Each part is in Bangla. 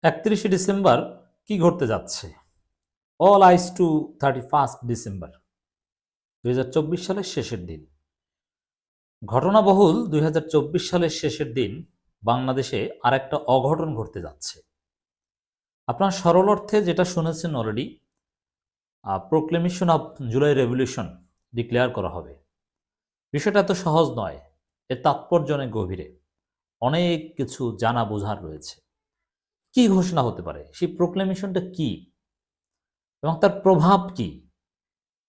31শে ডিসেম্বর কি ঘটতে যাচ্ছে? অল আইস টু 31 ডিসেম্বর 2024 সালের শেষের দিন। ঘটনাবহুল 2024 সালের শেষের দিন বাংলাদেশে আরেকটা অঘটন ঘটতে যাচ্ছে। আপনার সরল অর্থে যেটা শুনেছেন already, proclamation of July revolution declare করা হবে। বিষয়টা এত সহজ নয়, এর তাৎপর্য অনেক গভীরে, অনেক কিছু জানা বোঝার রয়েছে। কি ঘোষণা হতে পারে, সেই প্রোক্লেমেশনটা কি এবং তার প্রভাব কি,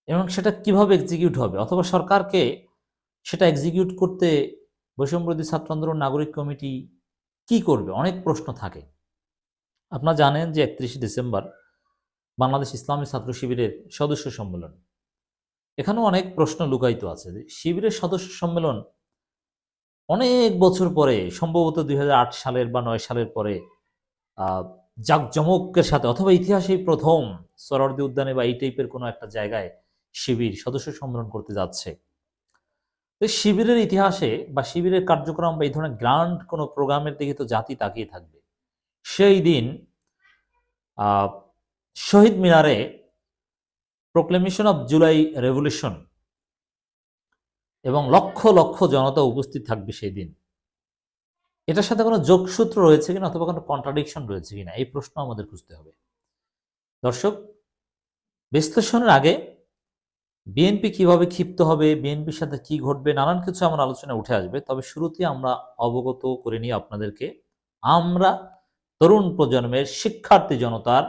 এবং সেটা কিভাবে এক্সিকিউট হবে, অথবা সরকারকে সেটা এক্সিকিউট করতে বৈষম্যবিরোধী ছাত্র আন্দোলন নাগরিক কমিটি কি করবে, অনেক প্রশ্ন থাকে। আপনারা জানেন যে 31শে ডিসেম্বর বাংলাদেশ ইসলামী ছাত্র শিবিরের সদস্য সম্মেলন। এখানেও অনেক প্রশ্ন লুকায়িত আছে। শিবিরের সদস্য সম্মেলন অনেক বছর পরে, সম্ভবত 2008 সালের বা 9 সালের পরে জাঁকজমকের সাথে, অথবা ইতিহাসেই প্রথম সরোয়ার্দী উদ্যানে বা এই টাইপের কোনো একটা জায়গায় শিবির সদস্য সম্মেলন করতে যাচ্ছে। তো শিবিরের ইতিহাসে বা শিবিরের কার্যক্রম বা এই ধরনের গ্র্যান্ড কোনো প্রোগ্রামের দিকে তো জাতি তাকিয়ে থাকবে। সেই দিন শহীদ মিনারে প্রোক্লেমেশন অফ জুলাই রেভলিউশন এবং লক্ষ লক্ষ জনতা উপস্থিত থাকবে সেই দিন। এটার সাথে কোনো যোগসূত্র রয়েছে কিনা, অথবা কোনো কন্ট্রাডিকশন রয়েছে কিনা, এই প্রশ্ন আমাদের খুঁজতে হবে। দর্শক, বিশ্লেষণের আগে বিএনপি কিভাবে ক্ষিপ্ত হবে, বিএনপির সাথে কি ঘটবে, নানান কিছু আমার আলোচনায় উঠে আসবে। তবে শুরুতেই আমরা অবগত করে নিই আপনাদেরকে, আমরা তরুণ প্রজন্মের শিক্ষার্থী জনতার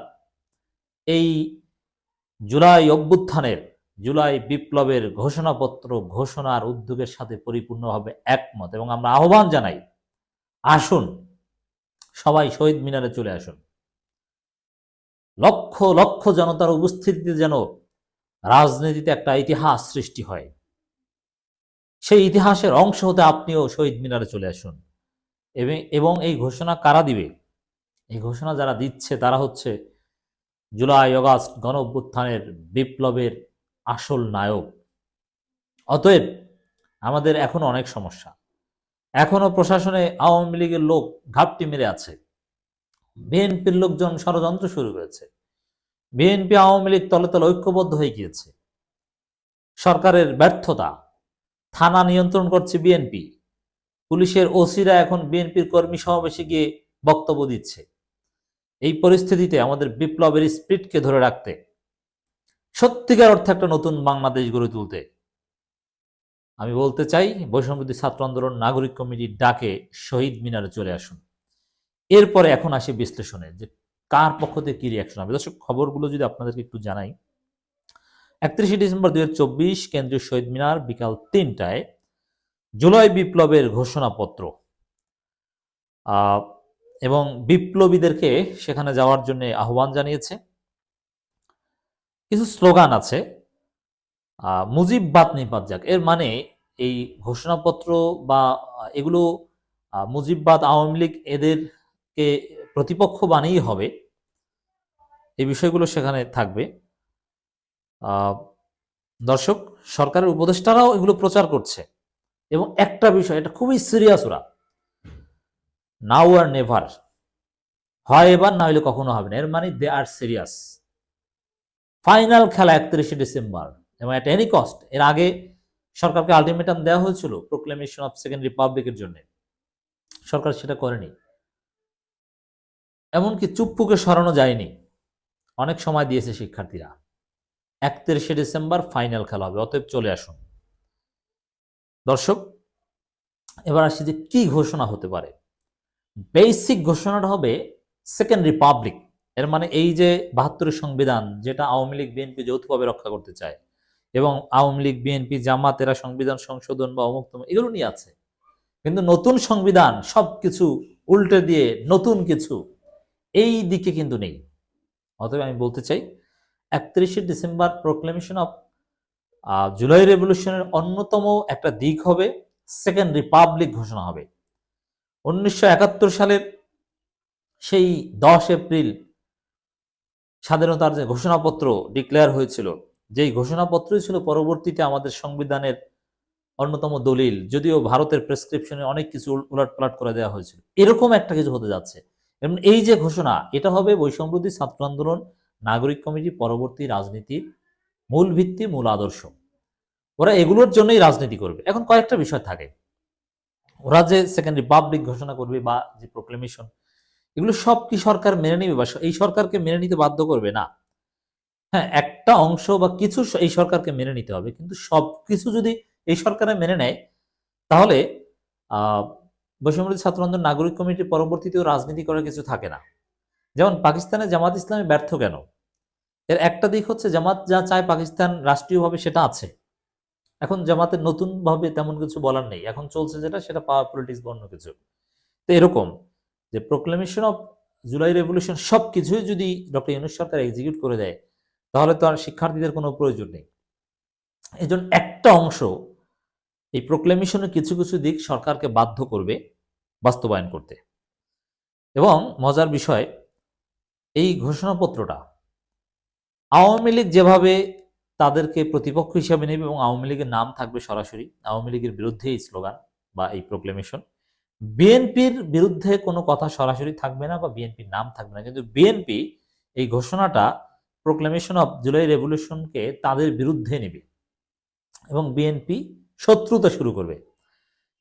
এই জুলাই অভ্যুত্থানের, জুলাই বিপ্লবের ঘোষণাপত্র ঘোষণার উদ্যোগের সাথে পরিপূর্ণভাবে একমত, এবং আমরা আহ্বান জানাই, আসুন সবাই শহীদ মিনারে চলে আসুন। লক্ষ লক্ষ জনতার উপস্থিতিতে যেন রাজনীতিতে একটা ইতিহাস সৃষ্টি হয়। সেই ইতিহাসের অংশ হতে আপনিও শহীদ মিনারে চলে আসুন। এবং এই ঘোষণা কারা দিবে? এই ঘোষণা যারা দিচ্ছে তারা হচ্ছে জুলাই অগাস্ট গণ অভ্যুত্থানের বিপ্লবের আসল নায়ক। অতএব আমাদের এখনো অনেক সমস্যা, এখনো প্রশাসনে আওয়ামী লীগের লোক ঘাপটি মেরে আছে, বিএনপির লোকজন ষড়যন্ত্র শুরু করেছে, বিএনপি আওয়ামী লীগ তলে তলে ঐক্যবদ্ধ হয়ে গিয়েছে। সরকারের ব্যর্থতা, থানা নিয়ন্ত্রণ করছে বিএনপি, পুলিশের ওসিরা এখন বিএনপির কর্মী সমাবেশে গিয়ে বক্তব্য দিচ্ছে। এই পরিস্থিতিতে আমাদের বিপ্লবের স্পিরিটকে ধরে রাখতে, সত্যিকার অর্থে একটা নতুন বাংলাদেশ গড়ে তুলতে, আমি বলতে চাই, বৈষম্যবিরোধী ছাত্র আন্দোলন নাগরিক কমিটির ডাকে শহীদ মিনারে চলে আসুন। এরপরে এখন আসি বিশ্লেষণে, যে কার পক্ষ থেকে কি রিয়াকশন হবে। দর্শক, খবরগুলো যদি আপনাদেরকে একটু জানাই, 31শে ডিসেম্বর 2024 কেন্দ্রীয় শহীদ মিনার বিকাল 3টায় জুলাই বিপ্লবের ঘোষণাপত্র এবং বিপ্লবীদেরকে সেখানে যাওয়ার জন্য আহ্বান জানিয়েছে। কিছু স্লোগান আছে, মুজিববাদ নিপাত যাক। এর মানে এই ঘোষণাপত্র বা এগুলো মুজিববাদ, আওয়ামী লীগ এদেরকে প্রতিপক্ষ বানিয়ে হবে, এই বিষয়গুলো সেখানে থাকবে। দর্শক, সরকারের উপদেষ্টারাও এগুলো প্রচার করছে। এবং একটা বিষয়, এটা খুবই সিরিয়াস, ওরা নাও আর নেভার, হয় এবার না হলে কখনো হবে না। এর মানে দে আর সিরিয়াস। ফাইনাল খেলা 31শে ডিসেম্বর, এবং এট এনি কস্ট। এর আগে সরকারকে আলটিমেটাম দেওয়া হয়েছিল প্রোক্লেমেশন অফ সেকেন্ড রিপাবলিকের জন্য, সরকার সেটা করেনি। এমনকি চুপ্পুকে সরানো যায়নি, অনেক সময় দিয়েছে শিক্ষার্থীরা। 31শে ডিসেম্বর ফাইনাল খেলা হবে, অতএব চলে আসুন। দর্শক, এবার আসি যে কি ঘোষণা হতে পারে। বেসিক ঘোষণাটা হবে সেকেন্ড রিপাবলিক। এর মানে এই যে 72 সংবিধান, যেটা আওয়ামী লীগ বিএনপি যৌথভাবে রক্ষা করতে চায়, এবং আওয়ামী লীগ বিএনপি জামাত এরা সংবিধান সংশোধন বা অমুক তমুক এগুলো নিয়ে আছে, কিন্তু নতুন সংবিধান সবকিছু উল্টে দিয়ে নতুন কিছু, এই দিকে কিন্তু নেই। অতএব আমি বলতে চাই, 31শে ডিসেম্বর প্রোক্লেমেশন অফ জুলাই রেভলিউশনের অন্যতম একটা দিক হবে সেকেন্ড রিপাবলিক ঘোষণা হবে। 1971 সালের সেই 10 এপ্রিল স্বাধীনতার যে ঘোষণাপত্র ডিক্লেয়ার হয়েছিল, যেই ঘোষণাপত্রই ছিল পরবর্তীতে আমাদের সংবিধানের অন্যতম দলিল, যদিও ভারতের প্রেসক্রিপশনে অনেক কিছু উলটপালট করে দেওয়া হয়েছিল। এরকম একটা কিছু হতে যাচ্ছে, এবং এই যে ঘোষণা, এটা হবে বৈষম্যবিরোধী ছাত্র আন্দোলন নাগরিক কমিটি পরবর্তী রাজনীতির মূল ভিত্তি, মূল আদর্শ। ওরা এগুলোর জন্যই রাজনীতি করবে। এখন কয়েকটা বিষয় থাকে, ওরা যে সেকেন্ড রিপাবলিক ঘোষণা করবে বা যে প্রোক্লেমেশন, এগুলো সব কি সরকার মেনে নেবে বা এই সরকারকে মেনে নিতে বাধ্য করবে? না। হ্যাঁ, একটা অংশ বা কিছু এই সরকারকে মেনে নিতে হবে, কিন্তু সবকিছু যদি এই সরকারে মেনে নেয়, তাহলে আহ বৈষম্যবিরোধী ছাত্র আন্দোলন নাগরিক কমিটির পরবর্তীতেও রাজনীতি করার কিছু থাকে না। যেমন পাকিস্তানে জামাত ইসলামী ব্যর্থ কেন? এর একটা দিক হচ্ছে জামাত যা চায় পাকিস্তান রাষ্ট্রীয়ভাবে সেটা আছে। এখন জামাতের নতুন ভাবে তেমন কিছু বলার নেই, এখন চলছে যেটা সেটা পাওয়ার পলিটিক্স বা অন্য কিছু। তো এরকম যে প্রোক্লেমেশন অফ জুলাই রেভলিউশন সবকিছুই যদি ডক্টর ইউনূস সরকার এক্সিকিউট করে দেয়, তাহলে তো আর শিক্ষার্থীদের কোনো প্রয়োজন নেই। এই জন্য একটা অংশ এই প্রোক্লেমেশনের কিছু কিছু দিক সরকারকে বাধ্য করবে বাস্তবায়ন করতে। এবং মজার বিষয়, এই ঘোষণাপত্রটা আওয়ামী লীগ যেভাবে তাদেরকে প্রতিপক্ষ হিসাবে নেবে এবং আওয়ামী লীগের নাম থাকবে সরাসরি, আওয়ামী লীগের বিরুদ্ধে এই স্লোগান বা এই প্রোক্লেমেশন, বিএনপির বিরুদ্ধে কোনো কথা সরাসরি থাকবে না বা বিএনপির নাম থাকবে না, কিন্তু বিএনপি এই ঘোষণাটা প্রোক্লেমেশন অফ জুলাই রেভলিউশনকে তাদের বিরুদ্ধে নেবে এবং বিএনপি শত্রুতা শুরু করবে।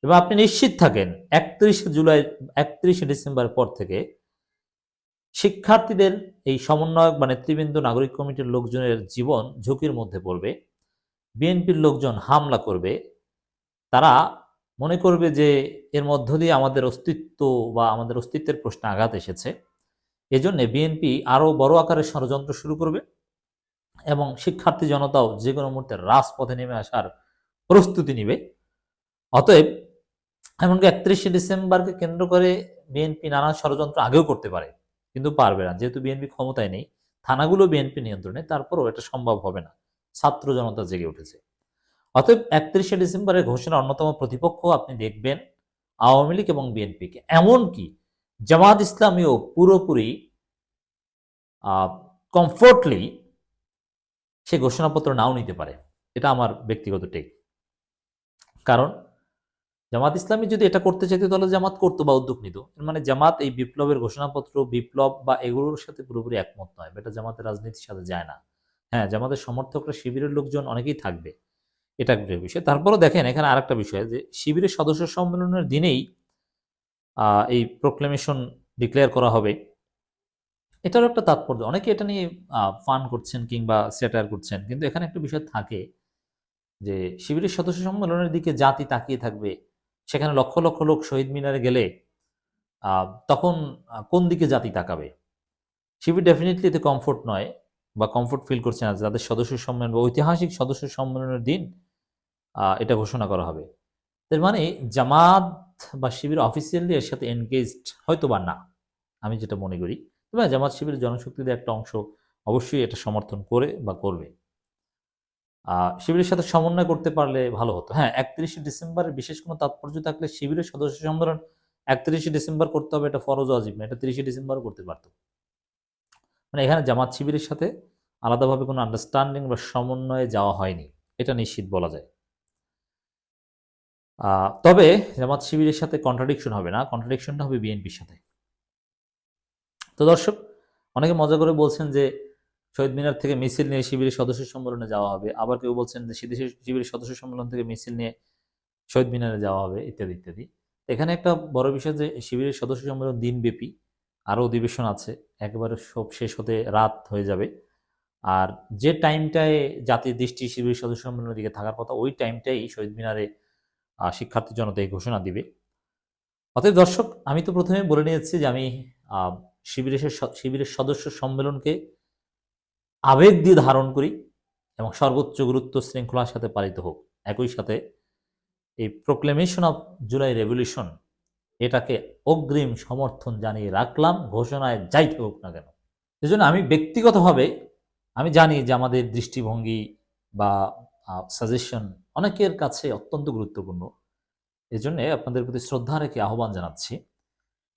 এবং আপনি নিশ্চিত থাকেন 31 ডিসেম্বরের পর থেকে শিক্ষার্থীদের এই সমন্বয়ক বা নেতৃবৃন্দ নাগরিক কমিটির লোকজনের জীবন ঝুঁকির মধ্যে পড়বে। বিএনপির লোকজন হামলা করবে, তারা মনে করবে যে এর মধ্য দিয়ে আমাদের অস্তিত্ব বা আমাদের অস্তিত্বের প্রশ্নে আঘাত এসেছে। এজন্য বিএনপি আরো বড় আকারে ষড়যন্ত্র শুরু করবে এবং শিক্ষার্থী জনতাও যে কোনো মুহূর্তে রাজপথে নেমে আসার প্রস্তুতি নিবে। অতএব এমনকি 31 ডিসেম্বরকে কেন্দ্র করে বিএনপি নানা ষড়যন্ত্র আগেও করতে পারে, কিন্তু পারবে না, যেহেতু বিএনপি ক্ষমতায় নেই, থানাগুলো বিএনপি নিয়ন্ত্রণে, তারপরও এটা সম্ভব হবে না, ছাত্র জনতা জেগে উঠেছে। অতএব 31 ডিসেম্বরের ঘোষণার অন্যতম প্রতিপক্ষ আপনি দেখবেন আওয়ামী লীগ এবং বিএনপিকে। এমনকি জামাত ইসলামীও পুরোপুরি কমফোর্টলি সে ঘোষণাপত্র নাও নিতে পারে। এটা আমার ব্যক্তিগত টেক। কারণ জামাত ইসলামী যদি এটা করতে চাইতো তাহলে জামাত করতো বা উদ্যোগ নিত। মানে জামাত এই বিপ্লবের ঘোষণাপত্র, বিপ্লব বা এগুলোর সাথে পুরোপুরি একমত নয়, এটা জামাতের রাজনীতির সাথে যায় না। হ্যাঁ, জামাতের সমর্থকরা শিবিরের লোকজন অনেকেই থাকবে, এটা একটা বিষয়। তারপরও দেখেন এখানে আরেকটা বিষয়, যে শিবিরের সদস্য সম্মেলনের দিনেই এই প্রোক্লেমেশন ডিক্লেয়ার করা হবে, এটারও একটা তাৎপর্য। অনেকে এটা নিয়ে ফান করছেন কিংবা স্যাটায়ার করছেন, কিন্তু এখানে একটা বিষয় থাকে যে শিবিরের সদস্য সম্মেলনের দিকে জাতি তাকিয়ে থাকবে, সেখানে লক্ষ লক্ষ লোক শহীদ মিনারে গেলে তখন কোন দিকে জাতি তাকাবে? শিবির ডেফিনেটলি এতে কমফোর্ট নয় বা কমফোর্ট ফিল করছে না যাদের সদস্য সম্মেলন বা ঐতিহাসিক সদস্য সম্মেলনের দিন এটা ঘোষণা করা হবে। এর মানে জামাত বা শিবির অফিসিয়ালি এর সাথে এনগেজড হয়তো বা না, আমি যেটা মনে করি। তবে জামাত শিবিরের জনশক্তিদের একটা অংশ অবশ্যই এটা সমর্থন করে বা করবে। শিবিরের সাথে সমন্বয় করতে পারলে ভালো হতো। হ্যাঁ, 31 ডিসেম্বরের বিশেষ কোনো তাৎপর্য থাকলে শিবিরের সদস্য সম্মেলন 31 ডিসেম্বর করতে হবে, এটা ফরজ ওয়াজিব না, এটা 30 ডিসেম্বর করতে পারত। মানে এখানে জামাত শিবিরের সাথে আলাদাভাবে কোনো আন্ডারস্ট্যান্ডিং বা সমন্বয়ে যাওয়া হয়নি, এটা নিশ্চিত বলা যায়। তবে জামাত শিবিরের সাথে কন্ট্রাডিকশন হবে না, কন্ট্রাডিকশনটা হবে বিএনপির সাথে। তো দর্শক, অনেকে মজা করে বলছেন যে শহীদ মিনার থেকে মিছিল নিয়ে শিবিরের সদস্য সম্মেলনে যাওয়া হবে, আবার কেউ বলছেন যে শিবিরের সদস্য সম্মেলন থেকে মিছিল নিয়ে শহীদ মিনারে যাওয়া হবে, ইত্যাদি ইত্যাদি। এখানে একটা বড় বিষয় যে শিবিরের সদস্য সম্মেলন দিনব্যাপী, আরও অধিবেশন আছে, একেবারে সব শেষ হতে রাত হয়ে যাবে। আর যে টাইমটায় জাতির দৃষ্টি শিবিরের সদস্য সম্মেলনের দিকে থাকার কথা, ওই টাইমটাই শহীদ মিনারে শিক্ষার্থী জনতা এই ঘোষণা দিবে। অতএব দর্শক, আমি তো প্রথমে বলে নিয়েছি যে আমি শিবিরের সদস্য সম্মেলনকে আবেগ দিয়ে ধারণ করি এবং সর্বোচ্চ গুরুত্ব শৃঙ্খলার সাথে পালিত হোক। একই সাথে এই প্রোক্লেমেশন অফ জুলাই রেভলিউশন, এটাকে অগ্রিম সমর্থন জানিয়ে রাখলাম, ঘোষণায় যাই হোক না কেন। এজন্য আমি ব্যক্তিগতভাবে আমি জানি যে আমাদের দৃষ্টিভঙ্গি বা সাজেশন অনেকের কাছে অত্যন্ত গুরুত্বপূর্ণ। এজন্য আপনাদের প্রতি শ্রদ্ধা রেখে আহ্বান জানাচ্ছি,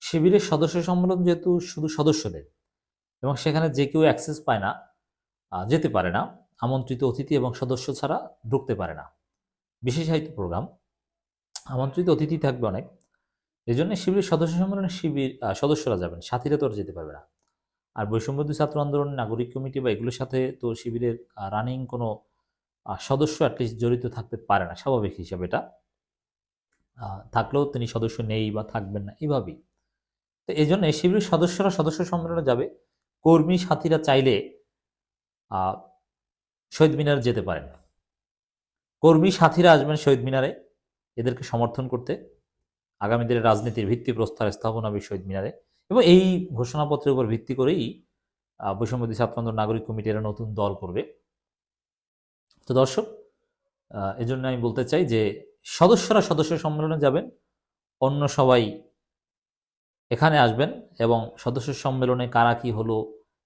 শিবিরের সদস্য সম্মেলন যেহেতু শুধু সদস্যদের এবং সেখানে যে কেউ অ্যাক্সেস পায় না, যেতে পারে না, আমন্ত্রিত অতিথি এবং সদস্য ছাড়া ঢুকতে পারে না, বিশেষায়িত প্রোগ্রাম, আমন্ত্রিত অতিথি থাকবে অনেক, এই জন্য শিবিরের সদস্য সম্মেলনে সদস্যরা যাবেন, সাথীরা তো আর যেতে পারবে না। আর বৈষম্যবিরোধী ছাত্র আন্দোলন, নাগরিক কমিটি বা এগুলোর সাথে তো শিবিরের রানিং কোনো সদস্য অ্যাটলিস্ট জড়িত থাকতে পারে না, স্বাভাবিক হিসাবে এটা। থাকলেও তিনি সদস্য নেই বা থাকবেন না, এইভাবেই। তো এই জন্য শিবিরের সদস্যরা সদস্য সম্মেলনে যাবে। কর্মী সাথীরা চাইলে শহীদ মিনারে যেতে পারেন। কর্মী সাথীরা আসবেন শহীদ মিনারে এদেরকে সমর্থন করতে, আগামী দিনের রাজনীতির ভিত্তিপ্রস্তর স্থাপন হবে শহীদ মিনারে। এবং এই ঘোষণাপত্রের উপর ভিত্তি করেই বৈষম্যবিরোধী ছাত্র আন্দোলন, নাগরিক কমিটি এরা নতুন দল করবে। তো দর্শক, এজন্য আমি বলতে চাই যে সদস্যরা সদস্য সম্মেলনে যাবেন, অন্য সবাই এখানে আসবেন এবং সদস্য সম্মেলনে কারা কি হলো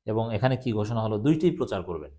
এবং এখানে কি ঘোষণা হলো দুইটাই প্রচার করবেন।